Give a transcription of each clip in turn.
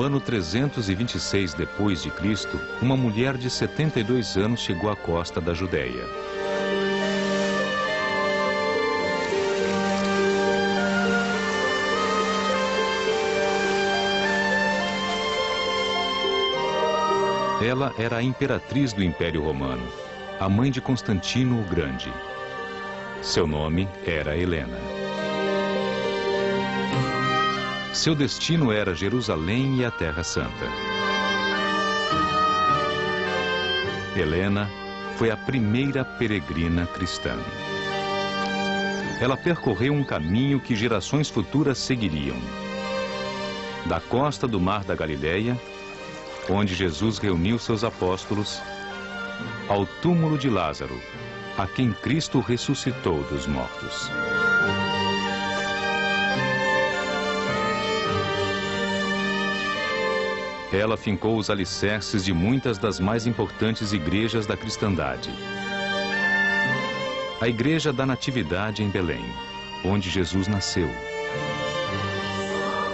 No ano 326 depois de Cristo, uma mulher de 72 anos chegou à costa da Judéia. Ela era a imperatriz do Império Romano, a mãe de Constantino o Grande. Seu nome era Helena. Seu destino era Jerusalém e a Terra Santa. Helena foi a primeira peregrina cristã. Ela percorreu um caminho que gerações futuras seguiriam. Da costa do Mar da Galileia, onde Jesus reuniu seus apóstolos, ao túmulo de Lázaro, a quem Cristo ressuscitou dos mortos. Ela fincou os alicerces de muitas das mais importantes igrejas da cristandade. A Igreja da Natividade em Belém, onde Jesus nasceu.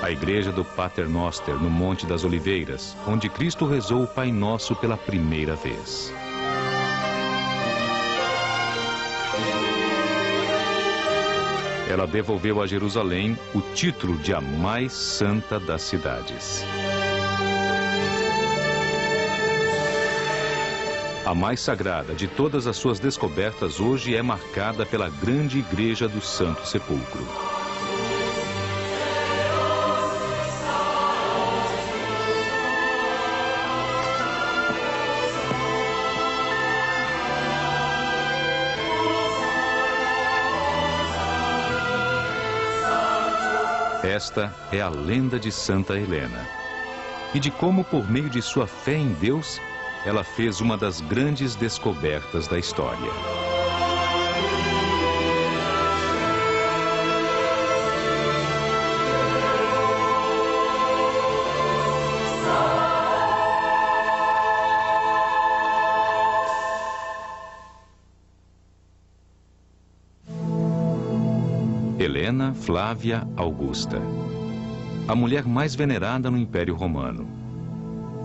A Igreja do Pater Noster, no Monte das Oliveiras, onde Cristo rezou o Pai Nosso pela primeira vez. Ela devolveu a Jerusalém o título de a mais santa das cidades. A mais sagrada de todas as suas descobertas hoje é marcada pela grande Igreja do Santo Sepulcro. Esta é a lenda de Santa Helena e de como, por meio de sua fé em Deus, ela fez uma das grandes descobertas da história. Helena Flávia Augusta, a mulher mais venerada no Império Romano.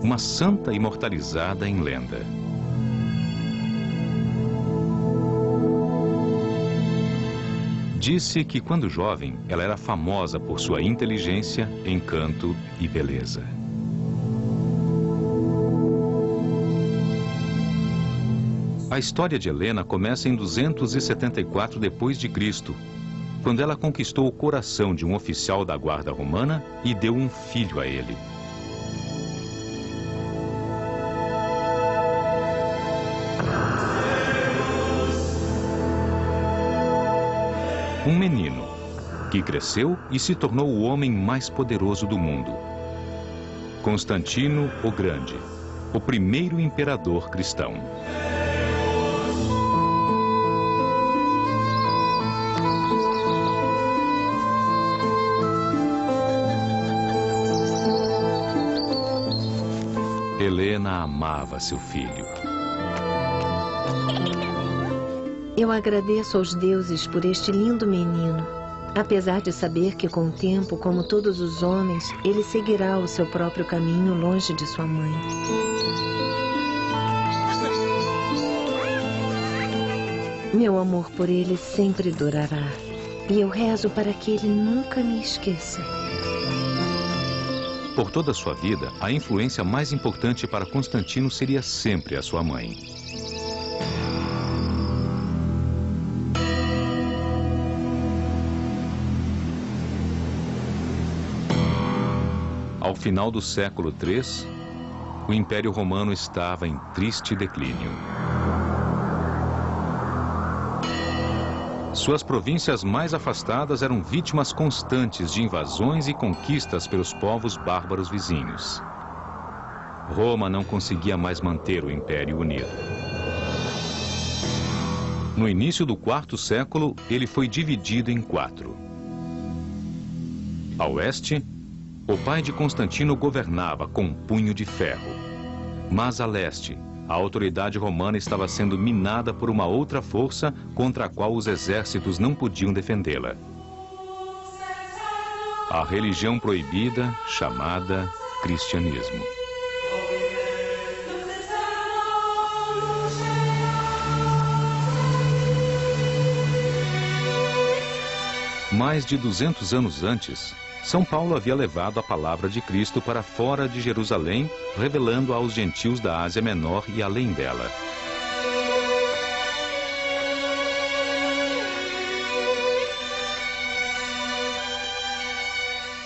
Uma santa imortalizada em lenda. Disse que, quando jovem, ela era famosa por sua inteligência, encanto e beleza. A história de Helena começa em 274 d.C., quando ela conquistou o coração de um oficial da guarda romana e deu um filho a ele. Um menino que cresceu e se tornou o homem mais poderoso do mundo. Constantino o Grande, o primeiro imperador cristão. Helena amava seu filho. Eu agradeço aos deuses por este lindo menino, apesar de saber que com o tempo, como todos os homens, ele seguirá o seu próprio caminho longe de sua mãe. Meu amor por ele sempre durará, e eu rezo para que ele nunca me esqueça. Por toda a sua vida, a influência mais importante para Constantino seria sempre a sua mãe. Ao final do século III, o Império Romano estava em triste declínio. Suas províncias mais afastadas eram vítimas constantes de invasões e conquistas pelos povos bárbaros vizinhos. Roma não conseguia mais manter o Império unido. No início do IV século, ele foi dividido em 4. A oeste, o pai de Constantino governava com um punho de ferro. Mas a leste, a autoridade romana estava sendo minada por uma outra força contra a qual os exércitos não podiam defendê-la. A religião proibida, chamada cristianismo. Mais de 200 anos antes, São Paulo havia levado a palavra de Cristo para fora de Jerusalém, revelando aos gentios da Ásia Menor e além dela.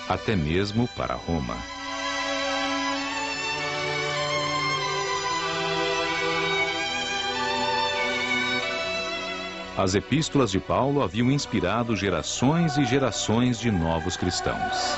Até mesmo para Roma. As epístolas de Paulo haviam inspirado gerações e gerações de novos cristãos.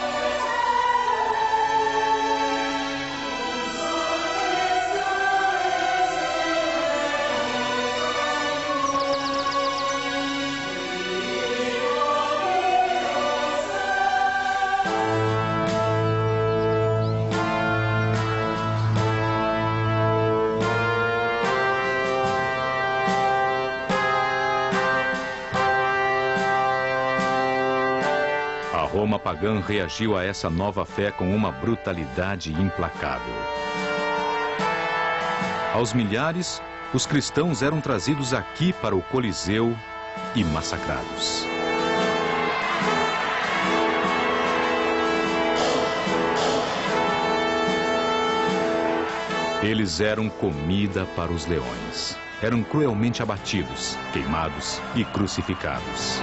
Roma pagã reagiu a essa nova fé com uma brutalidade implacável. Aos milhares, os cristãos eram trazidos aqui para o Coliseu e massacrados. Eles eram comida para os leões. Eram cruelmente abatidos, queimados e crucificados.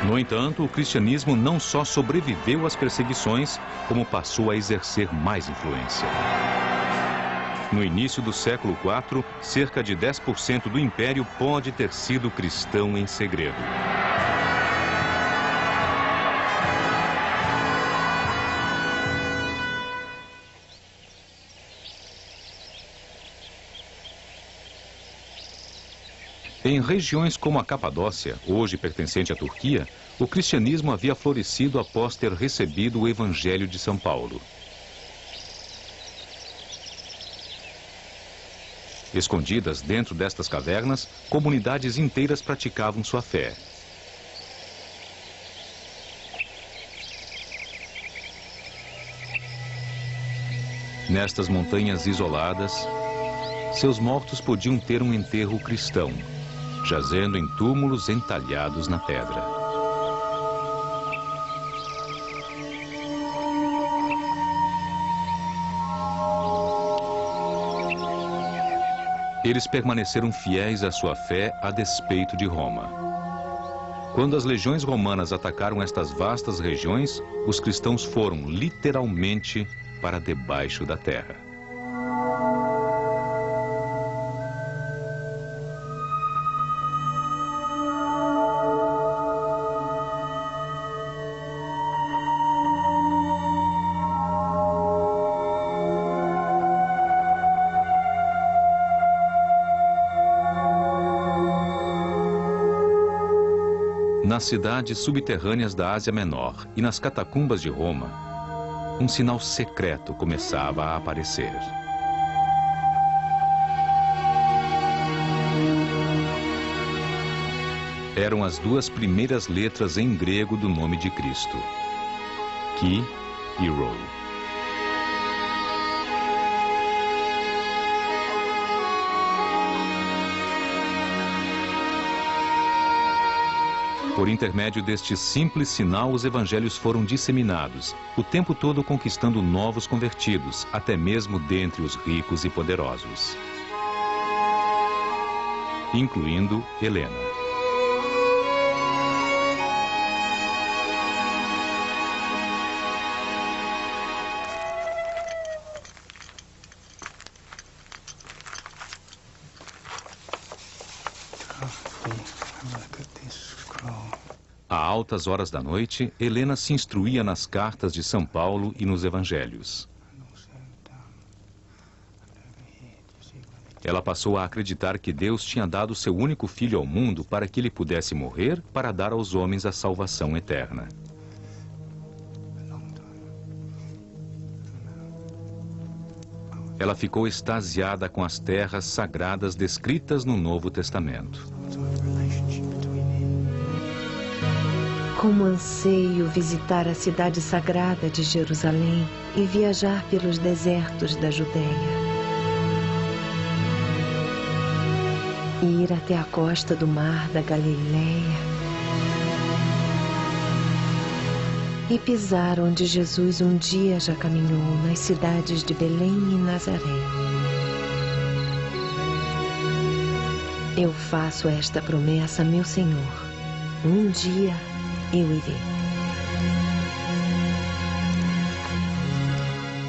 No entanto, o cristianismo não só sobreviveu às perseguições, como passou a exercer mais influência. No início do século IV, cerca de 10% do império pode ter sido cristão em segredo. Em regiões como a Capadócia, hoje pertencente à Turquia, o cristianismo havia florescido após ter recebido o Evangelho de São Paulo. Escondidas dentro destas cavernas, comunidades inteiras praticavam sua fé. Nestas montanhas isoladas, seus mortos podiam ter um enterro cristão, jazendo em túmulos entalhados na pedra. Eles permaneceram fiéis à sua fé a despeito de Roma. Quando as legiões romanas atacaram estas vastas regiões, os cristãos foram literalmente para debaixo da terra. Nas cidades subterrâneas da Ásia Menor e nas catacumbas de Roma, um sinal secreto começava a aparecer. Eram as duas primeiras letras em grego do nome de Cristo, Chi e Rho. Por intermédio deste simples sinal, os evangelhos foram disseminados, o tempo todo conquistando novos convertidos, até mesmo dentre os ricos e poderosos, incluindo Helena. A altas horas da noite, Helena se instruía nas cartas de São Paulo e nos evangelhos. Ela passou a acreditar que Deus tinha dado seu único filho ao mundo para que ele pudesse morrer para dar aos homens a salvação eterna. Ela ficou extasiada com as terras sagradas descritas no Novo Testamento. Como anseio visitar a cidade sagrada de Jerusalém e viajar pelos desertos da Judéia. E ir até a costa do mar da Galileia. E pisar onde Jesus um dia já caminhou, nas cidades de Belém e Nazaré. Eu faço esta promessa, meu Senhor. Um dia eu irei.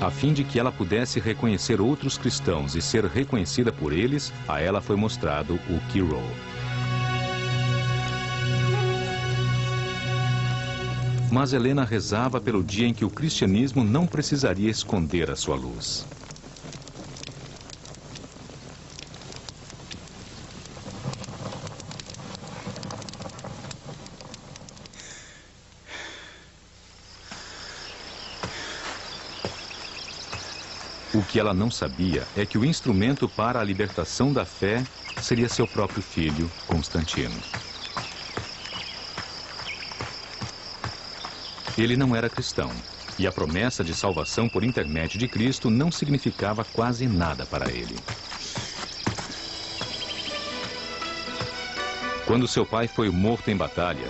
A fim de que ela pudesse reconhecer outros cristãos e ser reconhecida por eles, a ela foi mostrado o Quiró. Mas Helena rezava pelo dia em que o cristianismo não precisaria esconder a sua luz. O que ela não sabia é que o instrumento para a libertação da fé seria seu próprio filho, Constantino. Ele não era cristão, e a promessa de salvação por intermédio de Cristo não significava quase nada para ele. Quando seu pai foi morto em batalha,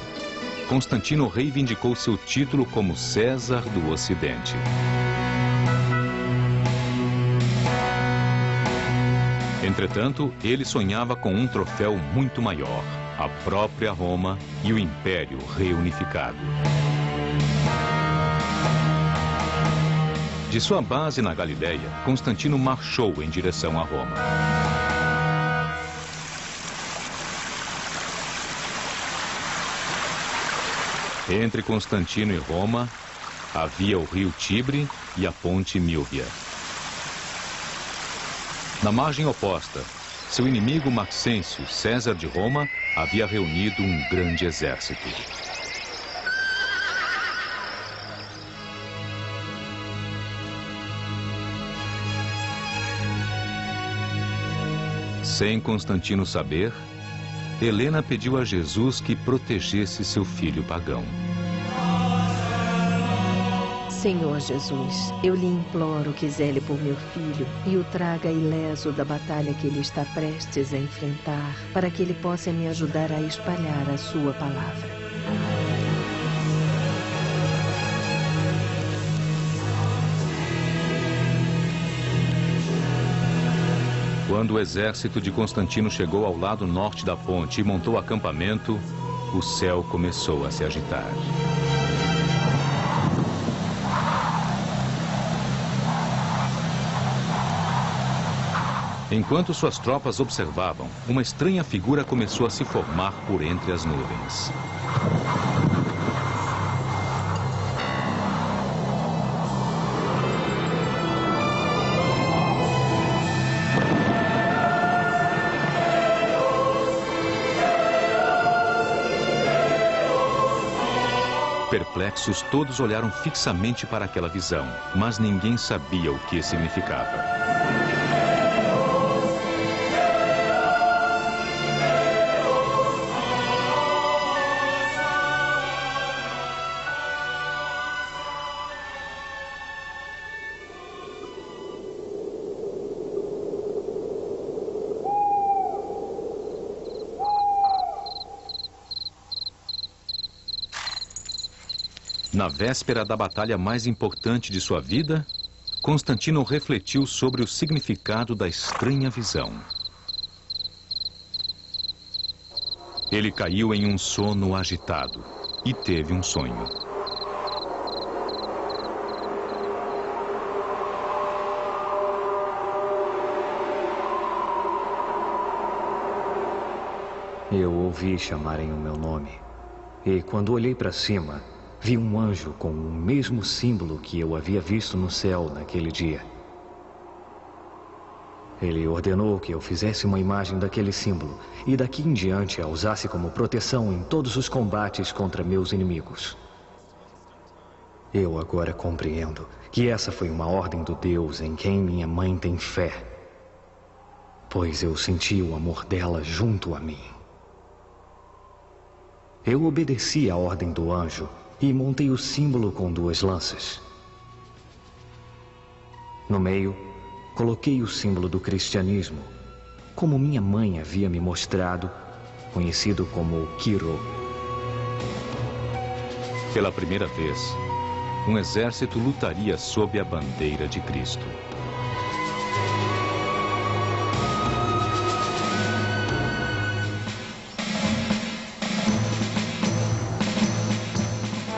Constantino reivindicou seu título como César do Ocidente. Entretanto, ele sonhava com um troféu muito maior, a própria Roma e o Império reunificado. De sua base na Galileia, Constantino marchou em direção a Roma. Entre Constantino e Roma, havia o rio Tibre e a ponte Milvia. Na margem oposta, seu inimigo Maxêncio, César de Roma, havia reunido um grande exército. Sem Constantino saber, Helena pediu a Jesus que protegesse seu filho pagão. Senhor Jesus, eu lhe imploro que zele por meu filho e o traga ileso da batalha que ele está prestes a enfrentar, para que ele possa me ajudar a espalhar a sua palavra. Quando o exército de Constantino chegou ao lado norte da ponte e montou acampamento, o céu começou a se agitar. Enquanto suas tropas observavam, uma estranha figura começou a se formar por entre as nuvens. Perplexos, todos olharam fixamente para aquela visão, mas ninguém sabia o que significava. Na véspera da batalha mais importante de sua vida, Constantino refletiu sobre o significado da estranha visão. Ele caiu em um sono agitado e teve um sonho. Eu ouvi chamarem o meu nome, e quando olhei para cima, vi um anjo com o mesmo símbolo que eu havia visto no céu naquele dia. Ele ordenou que eu fizesse uma imagem daquele símbolo e daqui em diante a usasse como proteção em todos os combates contra meus inimigos. Eu agora compreendo que essa foi uma ordem do Deus em quem minha mãe tem fé, pois eu senti o amor dela junto a mim. Eu obedeci à ordem do anjo e montei o símbolo com 2 lanças. No meio, coloquei o símbolo do cristianismo, como minha mãe havia me mostrado, conhecido como Quirô. Pela primeira vez, um exército lutaria sob a bandeira de Cristo.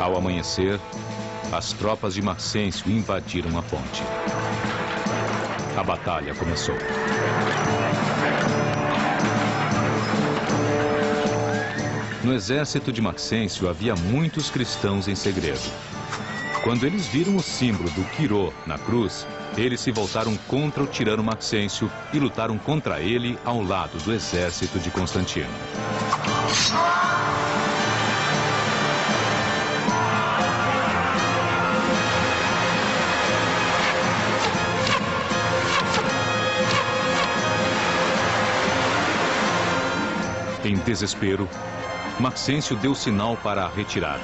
Ao amanhecer, as tropas de Maxêncio invadiram a ponte. A batalha começou. No exército de Maxêncio havia muitos cristãos em segredo. Quando eles viram o símbolo do Quirô na cruz, eles se voltaram contra o tirano Maxêncio e lutaram contra ele ao lado do exército de Constantino. Em desespero, Maxêncio deu sinal para a retirada.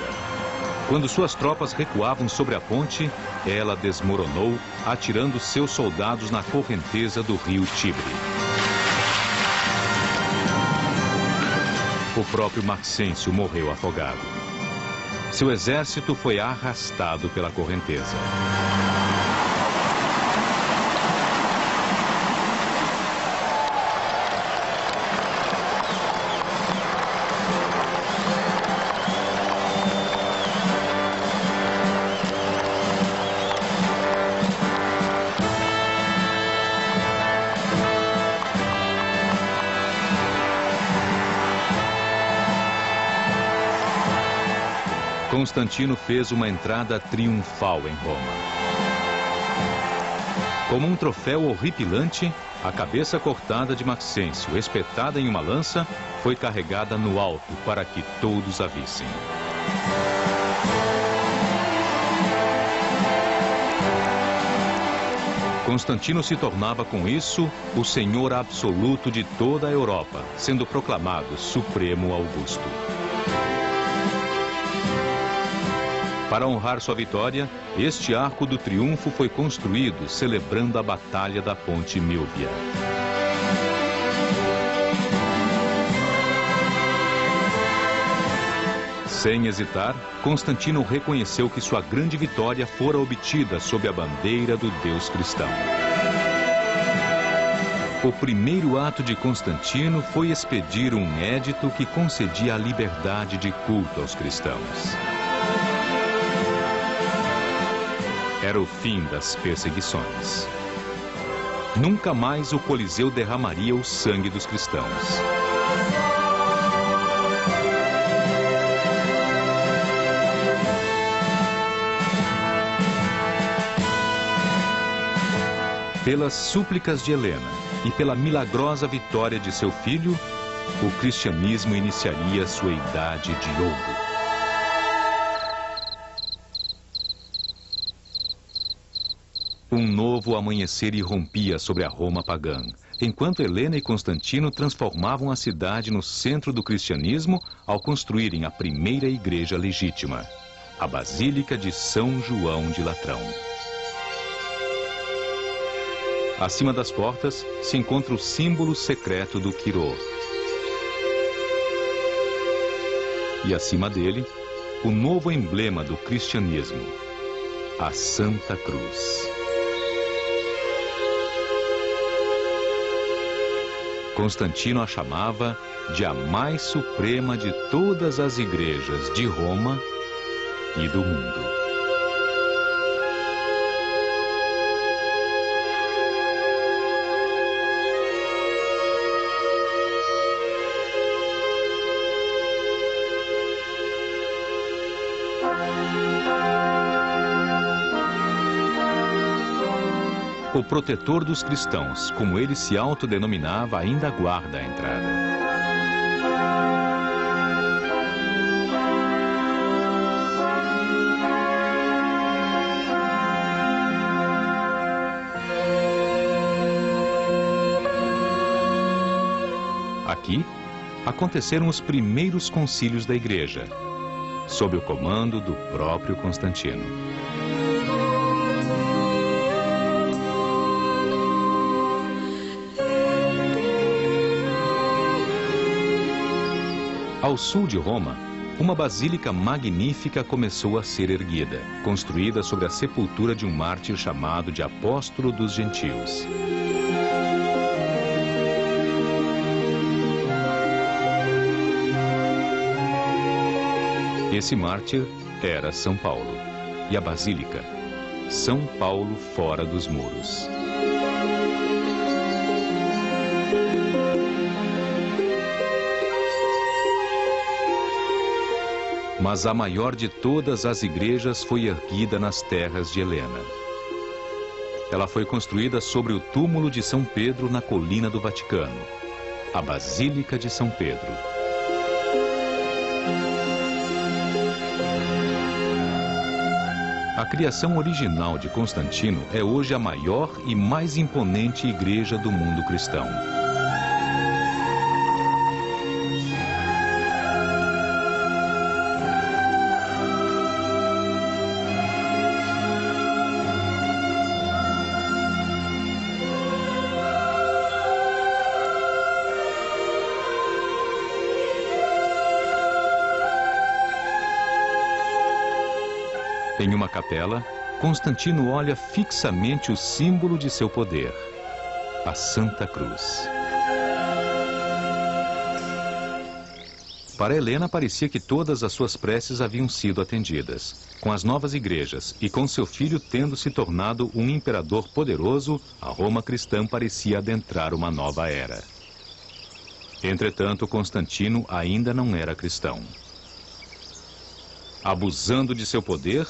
Quando suas tropas recuavam sobre a ponte, ela desmoronou, atirando seus soldados na correnteza do rio Tibre. O próprio Maxêncio morreu afogado. Seu exército foi arrastado pela correnteza. Constantino fez uma entrada triunfal em Roma. Como um troféu horripilante, a cabeça cortada de Maxêncio, espetada em uma lança, foi carregada no alto para que todos a vissem. Constantino se tornava com isso o senhor absoluto de toda a Europa, sendo proclamado Supremo Augusto. Para honrar sua vitória, este arco do triunfo foi construído celebrando a Batalha da Ponte Mílvia. Sem hesitar, Constantino reconheceu que sua grande vitória fora obtida sob a bandeira do Deus cristão. O primeiro ato de Constantino foi expedir um édito que concedia a liberdade de culto aos cristãos. Era o fim das perseguições. Nunca mais o Coliseu derramaria o sangue dos cristãos. Pelas súplicas de Helena e pela milagrosa vitória de seu filho, o cristianismo iniciaria sua idade de ouro. Um novo amanhecer irrompia sobre a Roma pagã, enquanto Helena e Constantino transformavam a cidade no centro do cristianismo ao construírem a primeira igreja legítima, a Basílica de São João de Latrão. Acima das portas se encontra o símbolo secreto do Quirô. E acima dele, o novo emblema do cristianismo, a Santa Cruz. Constantino a chamava de a mais suprema de todas as igrejas de Roma e do mundo. O protetor dos cristãos, como ele se autodenominava, ainda guarda a entrada. Aqui, aconteceram os primeiros concílios da Igreja, sob o comando do próprio Constantino. Ao sul de Roma, uma basílica magnífica começou a ser erguida, construída sobre a sepultura de um mártir chamado de Apóstolo dos Gentios. Esse mártir era São Paulo, e a basílica, São Paulo fora dos muros. Mas a maior de todas as igrejas foi erguida nas terras de Helena. Ela foi construída sobre o túmulo de São Pedro na colina do Vaticano, a Basílica de São Pedro. A criação original de Constantino é hoje a maior e mais imponente igreja do mundo cristão. Em uma capela, Constantino olha fixamente o símbolo de seu poder, a Santa Cruz. Para Helena parecia que todas as suas preces haviam sido atendidas. Com as novas igrejas e com seu filho tendo se tornado um imperador poderoso, a Roma cristã parecia adentrar uma nova era. Entretanto, Constantino ainda não era cristão. Abusando de seu poder,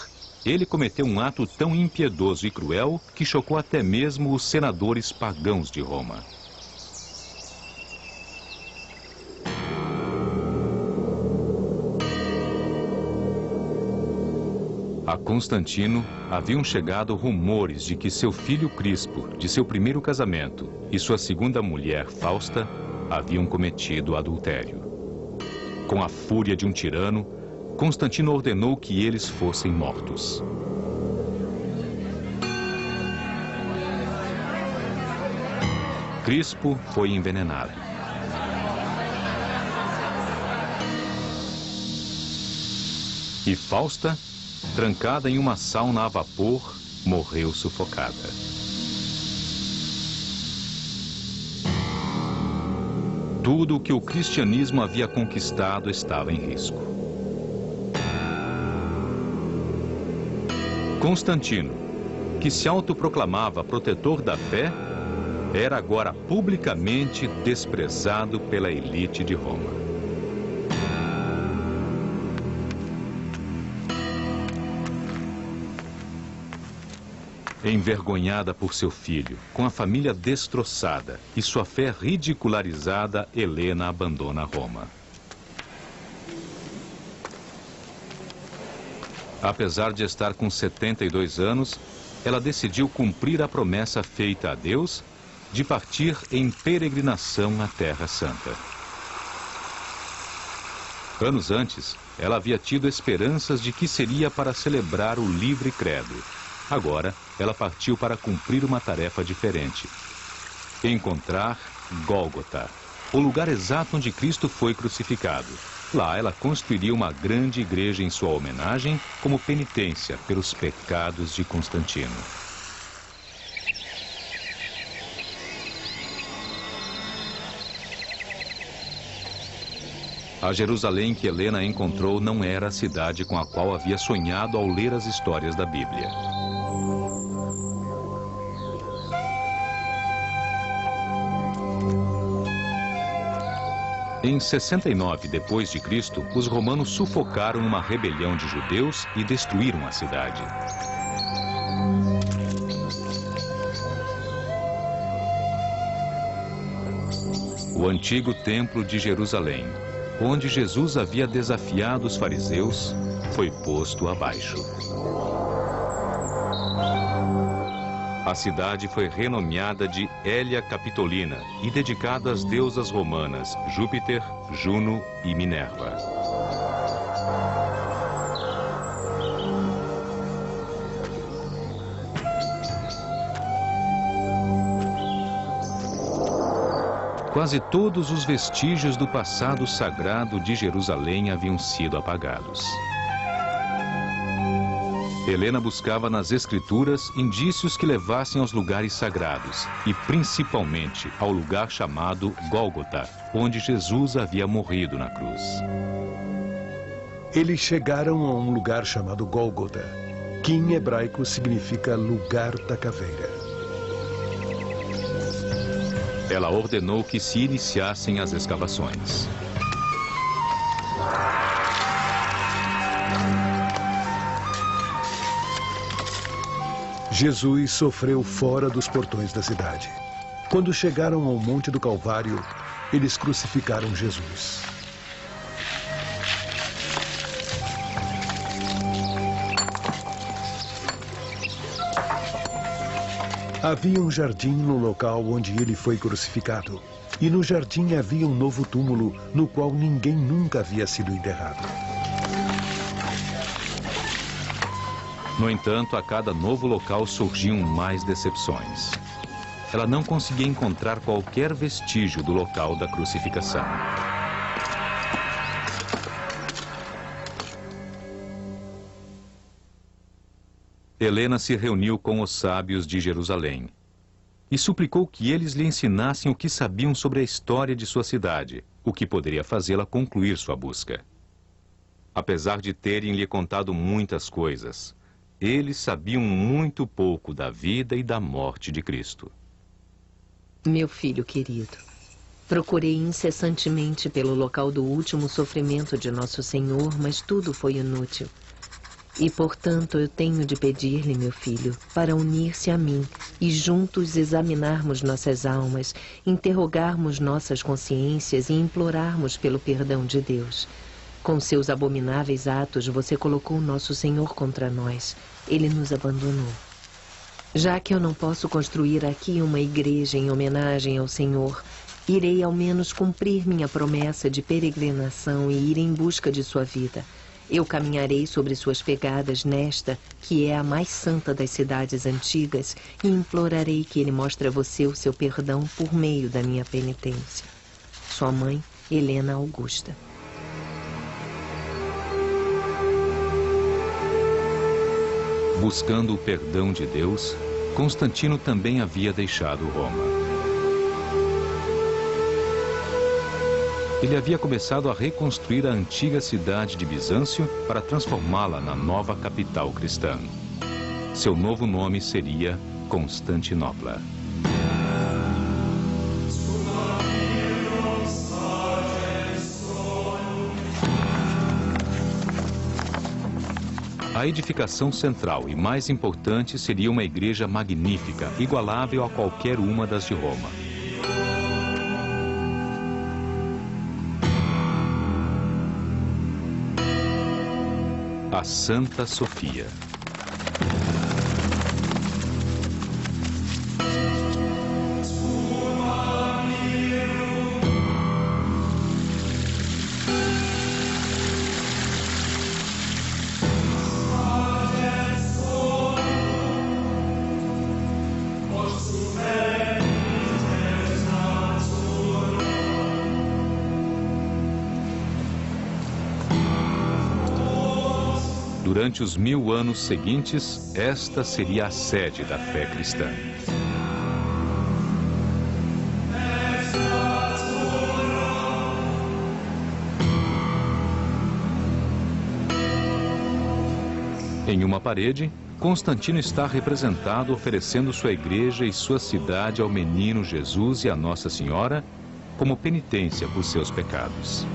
ele cometeu um ato tão impiedoso e cruel que chocou até mesmo os senadores pagãos de Roma. A Constantino haviam chegado rumores de que seu filho Crispo, de seu primeiro casamento, e sua segunda mulher, Fausta, haviam cometido adultério. Com a fúria de um tirano, Constantino ordenou que eles fossem mortos. Crispo foi envenenado. E Fausta, trancada em uma sauna a vapor, morreu sufocada. Tudo o que o cristianismo havia conquistado estava em risco. Constantino, que se autoproclamava protetor da fé, era agora publicamente desprezado pela elite de Roma. Envergonhada por seu filho, com a família destroçada e sua fé ridicularizada, Helena abandona Roma. Apesar de estar com 72 anos, ela decidiu cumprir a promessa feita a Deus de partir em peregrinação à Terra Santa. Anos antes, ela havia tido esperanças de que seria para celebrar o livre credo. Agora, ela partiu para cumprir uma tarefa diferente: encontrar Gólgota, o lugar exato onde Cristo foi crucificado. Lá ela construiria uma grande igreja em sua homenagem como penitência pelos pecados de Constantino. A Jerusalém que Helena encontrou não era a cidade com a qual havia sonhado ao ler as histórias da Bíblia. Em 69 d.C., os romanos sufocaram uma rebelião de judeus e destruíram a cidade. O antigo templo de Jerusalém, onde Jesus havia desafiado os fariseus, foi posto abaixo. A cidade foi renomeada de Hélia Capitolina e dedicada às deusas romanas Júpiter, Juno e Minerva. Quase todos os vestígios do passado sagrado de Jerusalém haviam sido apagados. Helena buscava nas escrituras indícios que levassem aos lugares sagrados e principalmente ao lugar chamado Gólgota, onde Jesus havia morrido na cruz. Eles chegaram a um lugar chamado Gólgota, que em hebraico significa lugar da caveira. Ela ordenou que se iniciassem as escavações. Jesus sofreu fora dos portões da cidade. Quando chegaram ao Monte do Calvário, eles crucificaram Jesus. Havia um jardim no local onde ele foi crucificado. E no jardim havia um novo túmulo no qual ninguém nunca havia sido enterrado. No entanto, a cada novo local surgiam mais decepções. Ela não conseguia encontrar qualquer vestígio do local da crucificação. Helena se reuniu com os sábios de Jerusalém e suplicou que eles lhe ensinassem o que sabiam sobre a história de sua cidade, o que poderia fazê-la concluir sua busca. Apesar de terem lhe contado muitas coisas, eles sabiam muito pouco da vida e da morte de Cristo. Meu filho querido, procurei incessantemente pelo local do último sofrimento de nosso Senhor, mas tudo foi inútil. E, portanto, eu tenho de pedir-lhe, meu filho, para unir-se a mim e juntos examinarmos nossas almas, interrogarmos nossas consciências e implorarmos pelo perdão de Deus. Com seus abomináveis atos, você colocou nosso Senhor contra nós. Ele nos abandonou. Já que eu não posso construir aqui uma igreja em homenagem ao Senhor, irei ao menos cumprir minha promessa de peregrinação e ir em busca de sua vida. Eu caminharei sobre suas pegadas nesta, que é a mais santa das cidades antigas, e implorarei que ele mostre a você o seu perdão por meio da minha penitência. Sua mãe, Helena Augusta. Buscando o perdão de Deus, Constantino também havia deixado Roma. Ele havia começado a reconstruir a antiga cidade de Bizâncio para transformá-la na nova capital cristã. Seu novo nome seria Constantinopla. A edificação central e mais importante seria uma igreja magnífica, igualável a qualquer uma das de Roma. A Santa Sofia. Durante os 1000 anos seguintes, esta seria a sede da fé cristã. Em uma parede, Constantino está representado oferecendo sua igreja e sua cidade ao menino Jesus e à Nossa Senhora como penitência por seus pecados.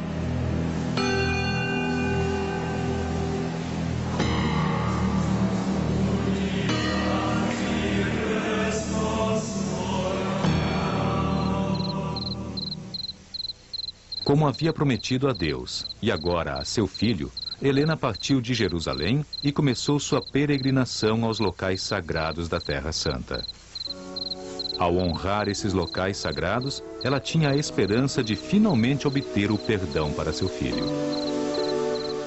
Como havia prometido a Deus e agora a seu filho, Helena partiu de Jerusalém e começou sua peregrinação aos locais sagrados da Terra Santa. Ao honrar esses locais sagrados, ela tinha a esperança de finalmente obter o perdão para seu filho.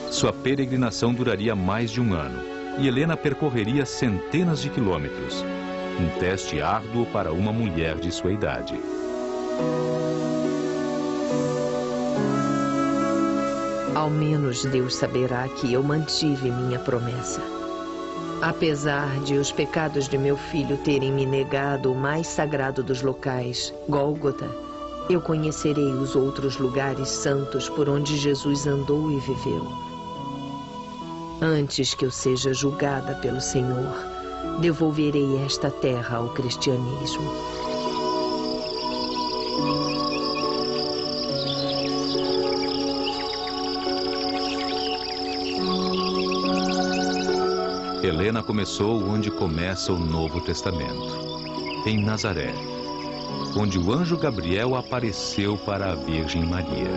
Sua peregrinação duraria mais de um ano e Helena percorreria centenas de quilômetros. Um teste árduo para uma mulher de sua idade. Ao menos Deus saberá que eu mantive minha promessa. Apesar de os pecados de meu filho terem me negado o mais sagrado dos locais, Gólgota, eu conhecerei os outros lugares santos por onde Jesus andou e viveu. Antes que eu seja julgada pelo Senhor, devolverei esta terra ao cristianismo. Helena começou onde começa o Novo Testamento, em Nazaré, onde o anjo Gabriel apareceu para a Virgem Maria.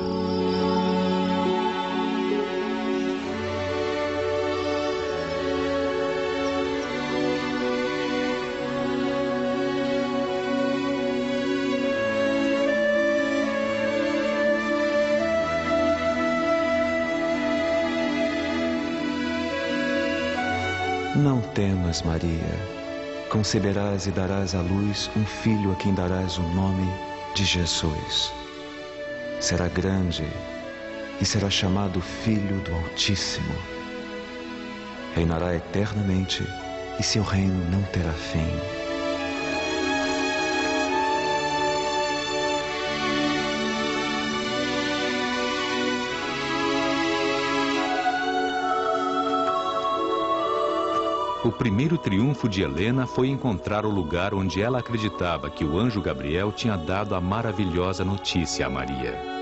Não temas, Maria. Conceberás e darás à luz um filho a quem darás o nome de Jesus. Será grande e será chamado Filho do Altíssimo. Reinará eternamente e seu reino não terá fim. O primeiro triunfo de Helena foi encontrar o lugar onde ela acreditava que o anjo Gabriel tinha dado a maravilhosa notícia a Maria.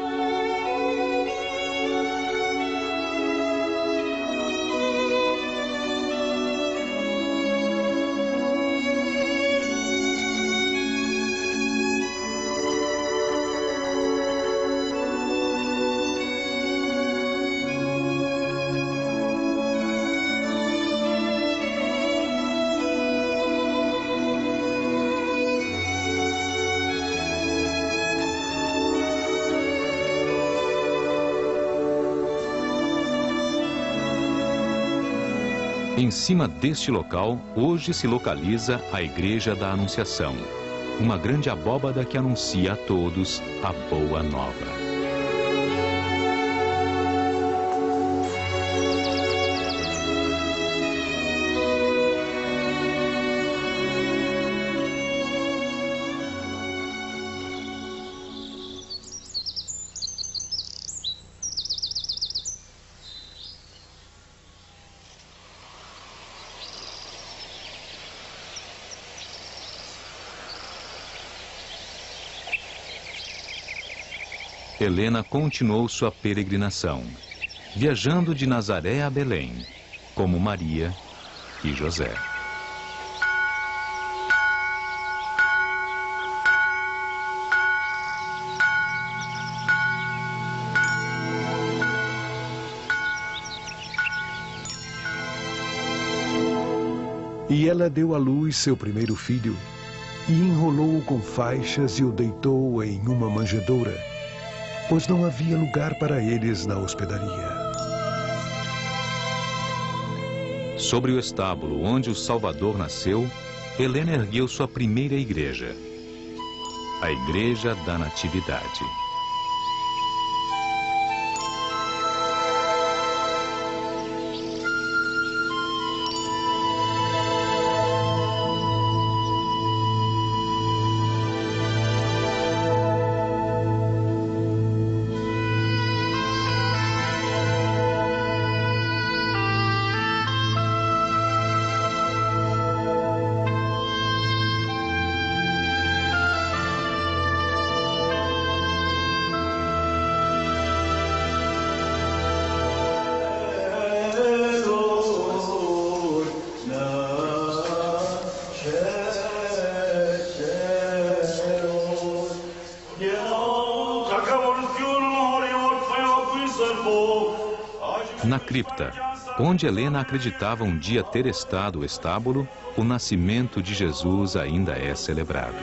Em cima deste local, hoje se localiza a Igreja da Anunciação, uma grande abóbada que anuncia a todos a Boa Nova. Helena continuou sua peregrinação, viajando de Nazaré a Belém, como Maria e José. E ela deu à luz seu primeiro filho, e enrolou-o com faixas e o deitou em uma manjedoura, pois não havia lugar para eles na hospedaria. Sobre o estábulo onde o Salvador nasceu, Helena ergueu sua primeira igreja, a Igreja da Natividade. Na cripta, onde Helena acreditava um dia ter estado o estábulo, o nascimento de Jesus ainda é celebrado.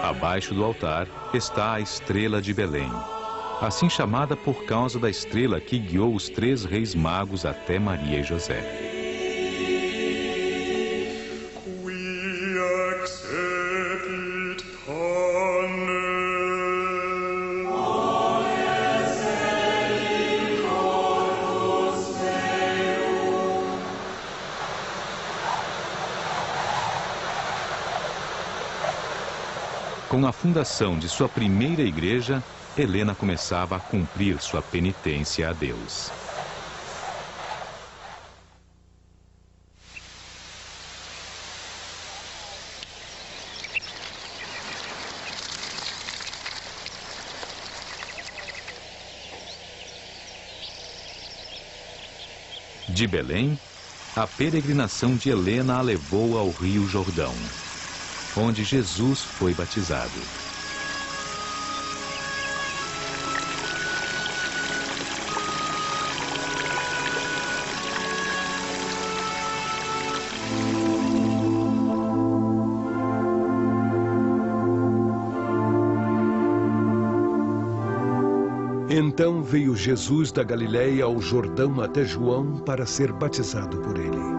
Abaixo do altar está a estrela de Belém, assim chamada por causa da estrela que guiou os 3 reis magos até Maria e José. Com a fundação de sua primeira igreja, Helena começava a cumprir sua penitência a Deus. De Belém, a peregrinação de Helena a levou ao Rio Jordão, onde Jesus foi batizado. Então veio Jesus da Galileia ao Jordão até João para ser batizado por ele.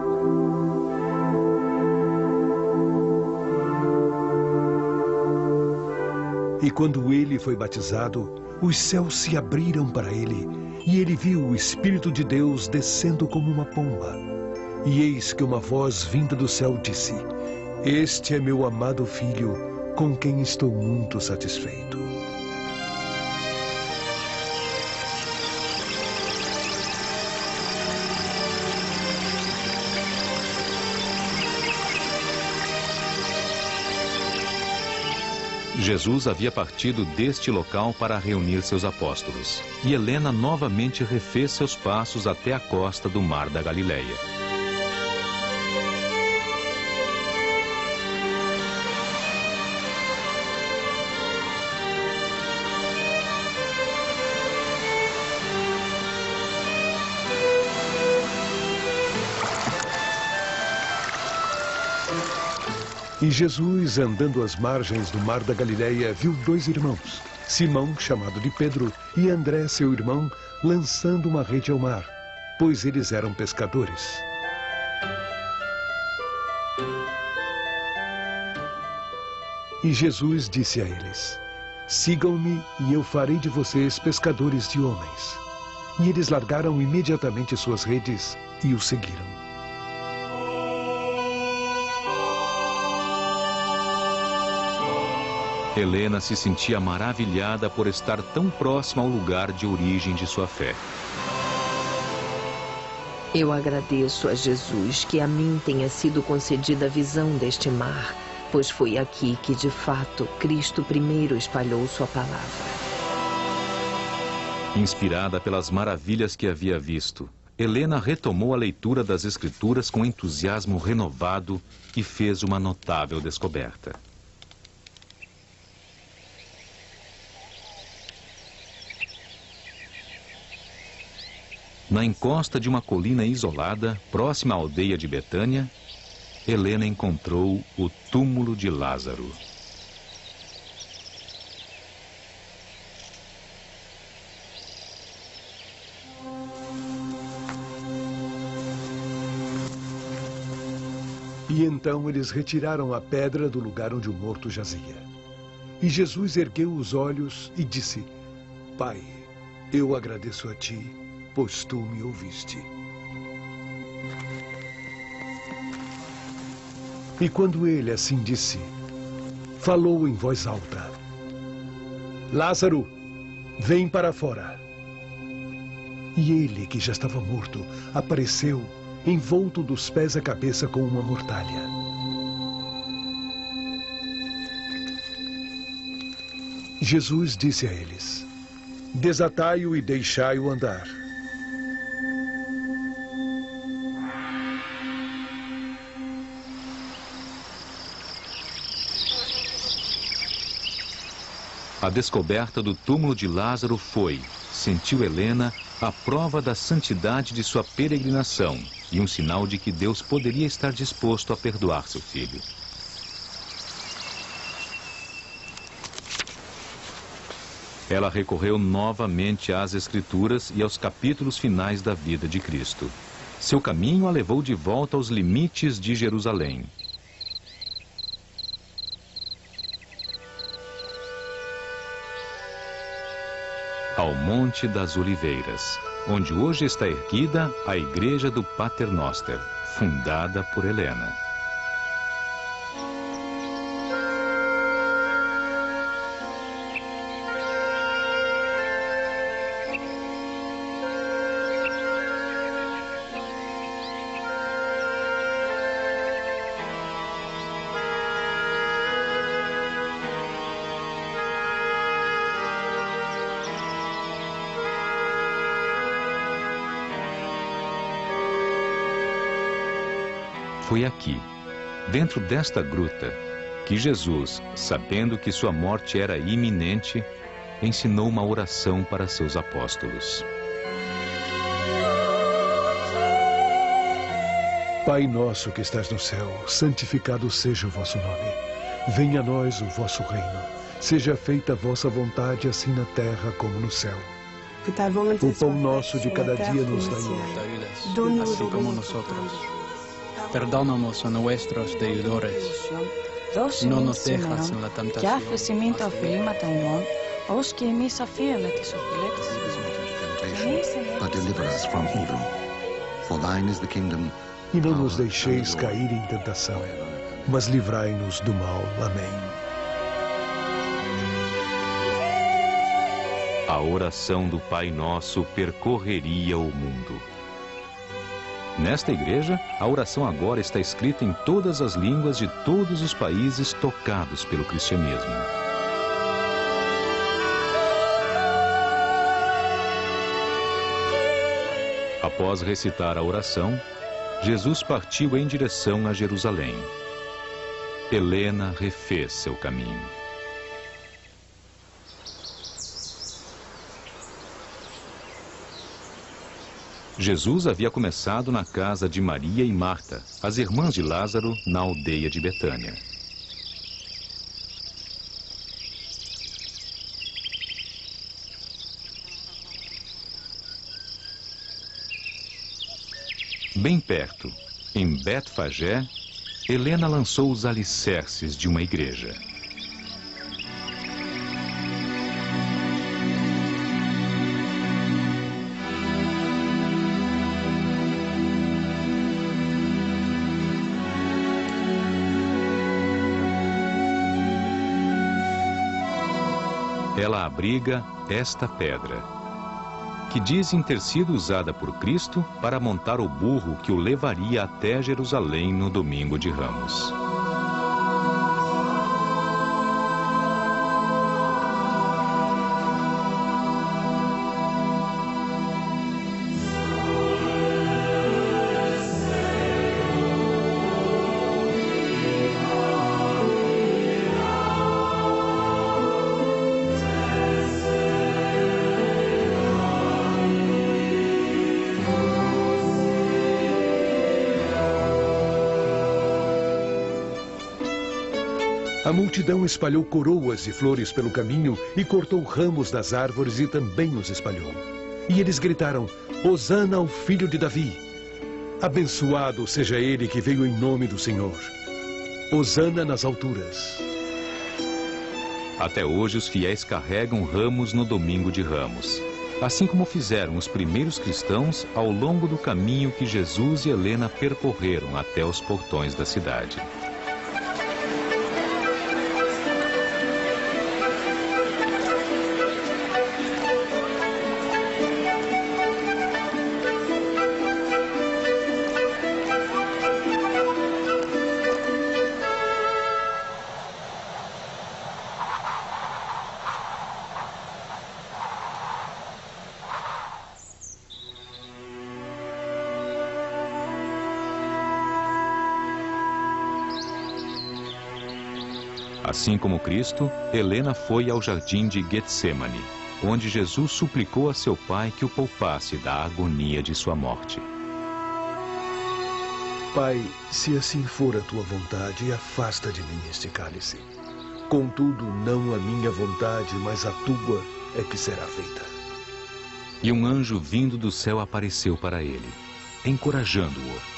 E quando ele foi batizado, os céus se abriram para ele, e ele viu o Espírito de Deus descendo como uma pomba. E eis que uma voz vinda do céu disse: Este é meu amado filho, com quem estou muito satisfeito. Jesus havia partido deste local para reunir seus apóstolos, e Helena novamente refez seus passos até a costa do Mar da Galileia. E Jesus, andando às margens do Mar da Galileia, viu 2 irmãos, Simão, chamado de Pedro, e André, seu irmão, lançando uma rede ao mar, pois eles eram pescadores. E Jesus disse a eles: Sigam-me e eu farei de vocês pescadores de homens. E eles largaram imediatamente suas redes e o seguiram. Helena se sentia maravilhada por estar tão próxima ao lugar de origem de sua fé. Eu agradeço a Jesus que a mim tenha sido concedida a visão deste mar, pois foi aqui que, de fato, Cristo primeiro espalhou sua palavra. Inspirada pelas maravilhas que havia visto, Helena retomou a leitura das Escrituras com entusiasmo renovado e fez uma notável descoberta. Na encosta de uma colina isolada, próxima à aldeia de Betânia, Helena encontrou o túmulo de Lázaro. E então eles retiraram a pedra do lugar onde o morto jazia. E Jesus ergueu os olhos e disse: Pai, eu agradeço a ti, pois tu me ouviste. E quando ele assim disse, falou em voz alta: Lázaro, vem para fora. E ele, que já estava morto, apareceu, envolto dos pés à cabeça com uma mortalha. Jesus disse a eles: desatai-o e deixai-o andar. A descoberta do túmulo de Lázaro foi, sentiu Helena, a prova da santidade de sua peregrinação e um sinal de que Deus poderia estar disposto a perdoar seu filho. Ela recorreu novamente às Escrituras e aos capítulos finais da vida de Cristo. Seu caminho a levou de volta aos limites de Jerusalém. Ao Monte das Oliveiras, onde hoje está erguida a Igreja do Pater Noster, fundada por Helena. Foi aqui, dentro desta gruta, que Jesus, sabendo que sua morte era iminente, ensinou uma oração para seus apóstolos. Pai nosso que estás no céu, santificado seja o vosso nome. Venha a nós o vosso reino. Seja feita a vossa vontade, assim na terra como no céu. O pão nosso de cada dia nos dai hoje. Así como nosotros perdonamos a nuestros deudores. No nos dejas en la tentación, but deliver us from evil. For thine is the kingdom. E não nos deixeis cair em tentação, mas livrai-nos do mal. Amém. A oração do Pai Nosso percorreria o mundo. Nesta igreja, a oração agora está escrita em todas as línguas de todos os países tocados pelo cristianismo. Após recitar a oração, Jesus partiu em direção a Jerusalém. Helena refez seu caminho. Jesus havia começado na casa de Maria e Marta, as irmãs de Lázaro, na aldeia de Betânia. Bem perto, em Betfagé, Helena lançou os alicerces de uma igreja. Ela abriga esta pedra, que dizem ter sido usada por Cristo para montar o burro que o levaria até Jerusalém no domingo de Ramos. A multidão espalhou coroas e flores pelo caminho e cortou ramos das árvores e também os espalhou. E eles gritaram: Hosana ao filho de Davi! Abençoado seja ele que veio em nome do Senhor! Hosana nas alturas! Até hoje os fiéis carregam ramos no domingo de Ramos, assim como fizeram os primeiros cristãos ao longo do caminho que Jesus e Helena percorreram até os portões da cidade. Assim como Cristo, Helena foi ao jardim de Getsêmani, onde Jesus suplicou a seu pai que o poupasse da agonia de sua morte. Pai, se assim for a tua vontade, afasta de mim este cálice. Contudo, não a minha vontade, mas a tua é que será feita. E um anjo vindo do céu apareceu para ele, encorajando-o.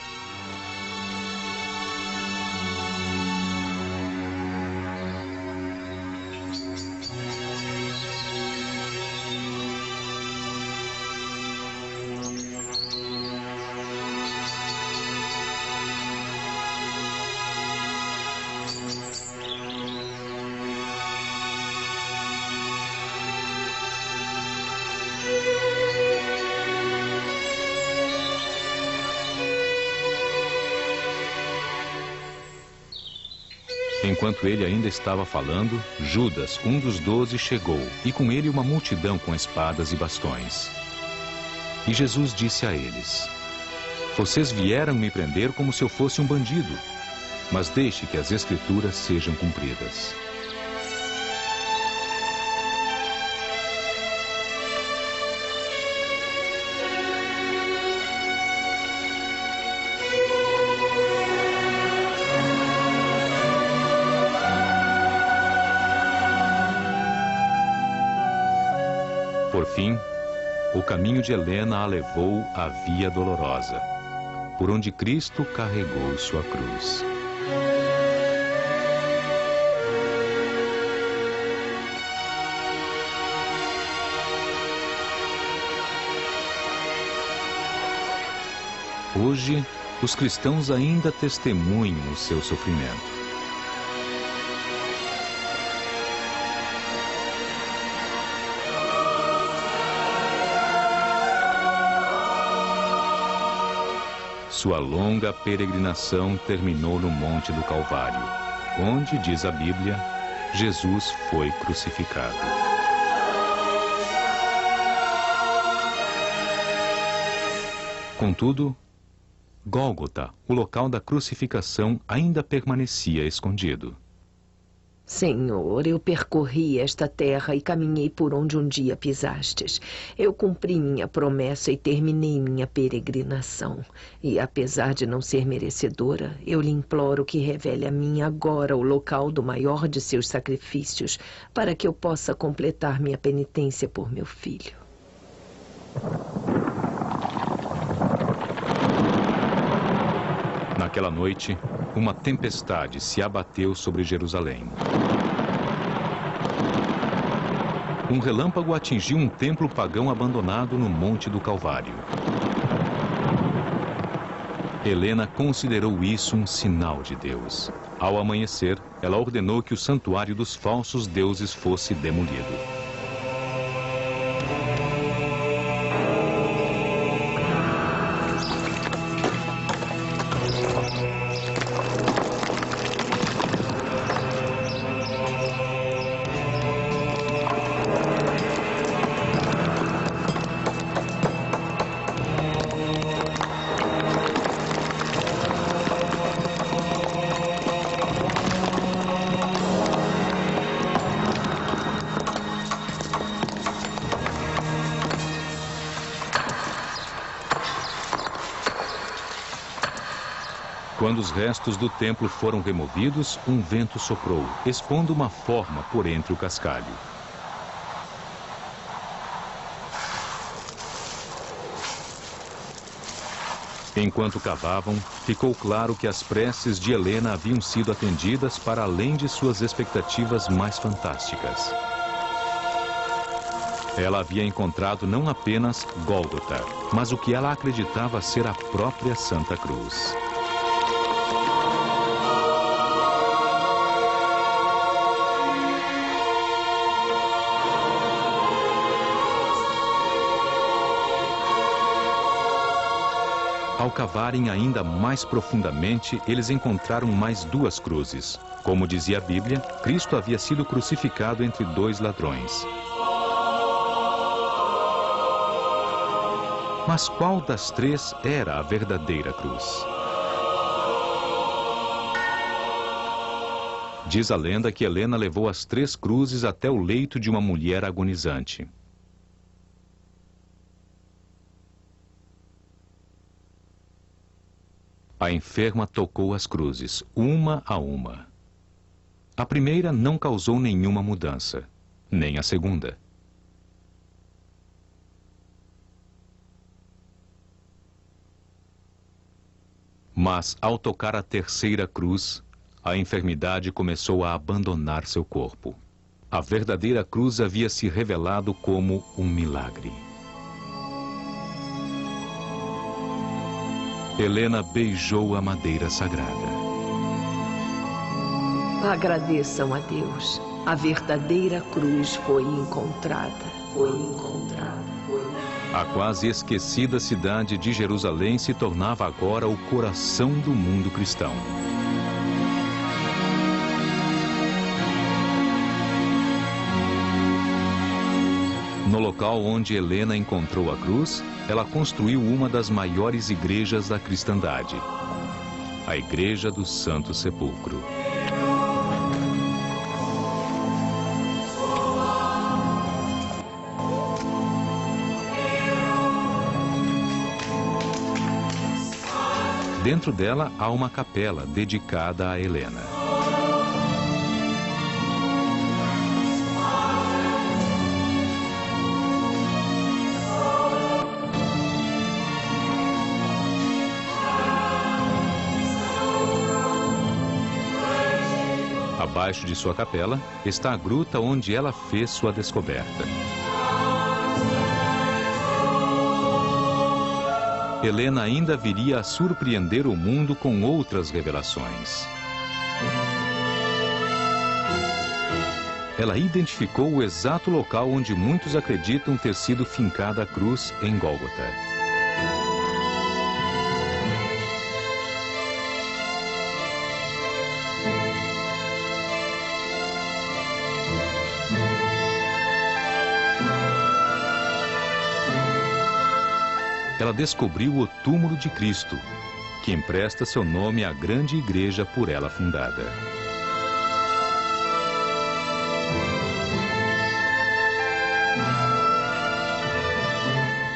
Enquanto ele ainda estava falando, Judas, um dos 12, chegou, e com ele uma multidão com espadas e bastões. E Jesus disse a eles: Vocês vieram me prender como se eu fosse um bandido, mas deixe que as Escrituras sejam cumpridas. Por fim, o caminho de Helena a levou à Via Dolorosa, por onde Cristo carregou sua cruz. Hoje, os cristãos ainda testemunham o seu sofrimento. Sua longa peregrinação terminou no Monte do Calvário, onde, diz a Bíblia, Jesus foi crucificado. Contudo, Gólgota, o local da crucificação, ainda permanecia escondido. Senhor, eu percorri esta terra e caminhei por onde um dia pisastes. Eu cumpri minha promessa e terminei minha peregrinação. E apesar de não ser merecedora, eu lhe imploro que revele a mim agora o local do maior de seus sacrifícios, para que eu possa completar minha penitência por meu filho. Naquela noite, uma tempestade se abateu sobre Jerusalém. Um relâmpago atingiu um templo pagão abandonado no Monte do Calvário. Helena considerou isso um sinal de Deus. Ao amanhecer, ela ordenou que o santuário dos falsos deuses fosse demolido. Quando os restos do templo foram removidos, um vento soprou, expondo uma forma por entre o cascalho. Enquanto cavavam, ficou claro que as preces de Helena haviam sido atendidas para além de suas expectativas mais fantásticas. Ela havia encontrado não apenas Gólgota, mas o que ela acreditava ser a própria Santa Cruz. Ao cavarem ainda mais profundamente, eles encontraram mais 2 cruzes. Como dizia a Bíblia, Cristo havia sido crucificado entre 2 ladrões. Mas qual das 3 era a verdadeira cruz? Diz a lenda que Helena levou as 3 cruzes até o leito de uma mulher agonizante. A enferma tocou as cruzes, uma a uma. A primeira não causou nenhuma mudança, nem a segunda. Mas, ao tocar a terceira cruz, a enfermidade começou a abandonar seu corpo. A verdadeira cruz havia se revelado como um milagre. Helena beijou a madeira sagrada. Agradeçam a Deus. A verdadeira cruz foi encontrada. A quase esquecida cidade de Jerusalém se tornava agora o coração do mundo cristão. No local onde Helena encontrou a cruz, ela construiu uma das maiores igrejas da cristandade, a Igreja do Santo Sepulcro. Dentro dela há uma capela dedicada a Helena. Abaixo de sua capela está a gruta onde ela fez sua descoberta. Helena ainda viria a surpreender o mundo com outras revelações. Ela identificou o exato local onde muitos acreditam ter sido fincada a cruz em Gólgota. Ela descobriu o túmulo de Cristo, que empresta seu nome à grande igreja por ela fundada.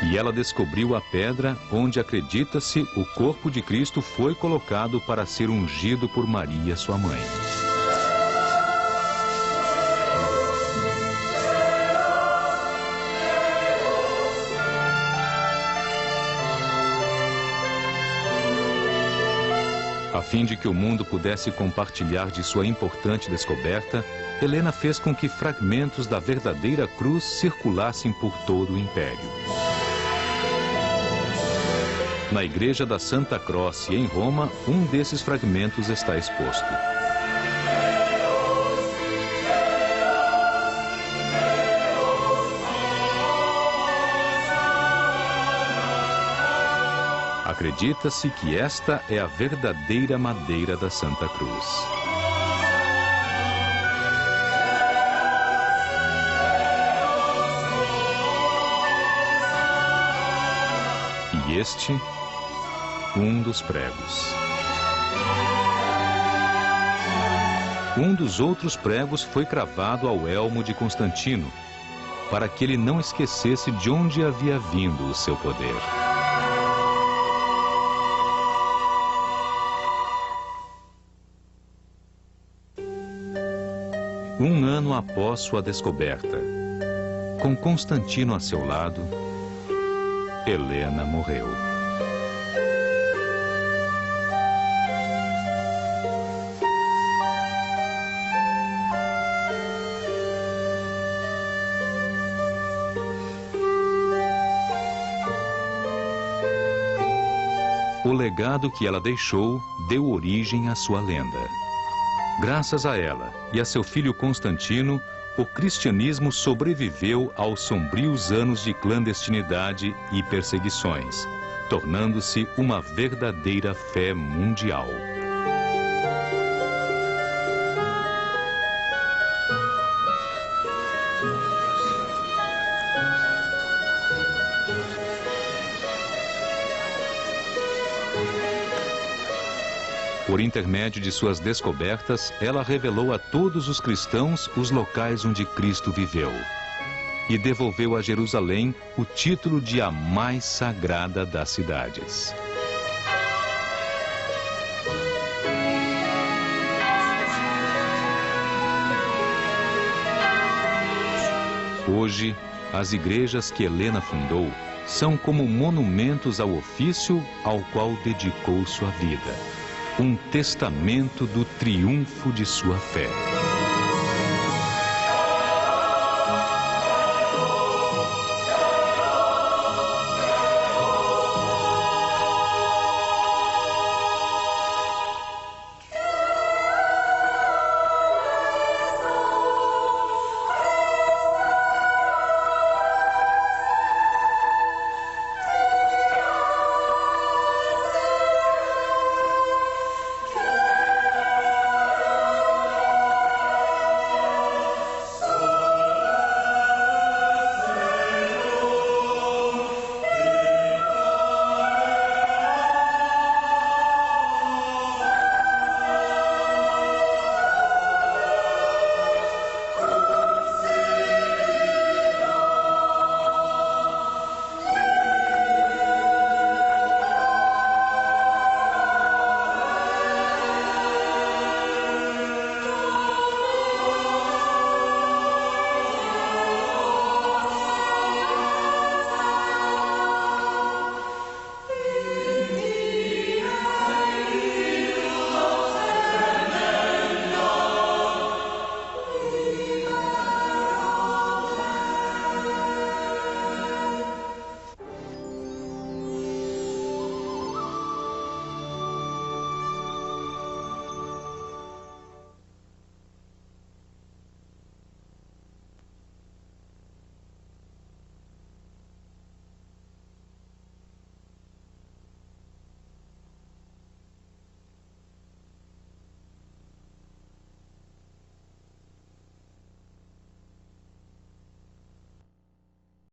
E ela descobriu a pedra onde, acredita-se, o corpo de Cristo foi colocado para ser ungido por Maria, sua mãe. A fim de que o mundo pudesse compartilhar de sua importante descoberta, Helena fez com que fragmentos da verdadeira cruz circulassem por todo o império. Na igreja da Santa Croce, em Roma, um desses fragmentos está exposto. Acredita-se que esta é a verdadeira madeira da Santa Cruz. E este, um dos pregos. Um dos outros pregos foi cravado ao elmo de Constantino, para que ele não esquecesse de onde havia vindo o seu poder. Um ano após sua descoberta, com Constantino a seu lado, Helena morreu. O legado que ela deixou deu origem à sua lenda. Graças a ela e a seu filho Constantino, o cristianismo sobreviveu aos sombrios anos de clandestinidade e perseguições, tornando-se uma verdadeira fé mundial. Por intermédio de suas descobertas, ela revelou a todos os cristãos os locais onde Cristo viveu. E devolveu a Jerusalém o título de a mais sagrada das cidades. Hoje, as igrejas que Helena fundou são como monumentos ao ofício ao qual dedicou sua vida. Um testamento do triunfo de sua fé.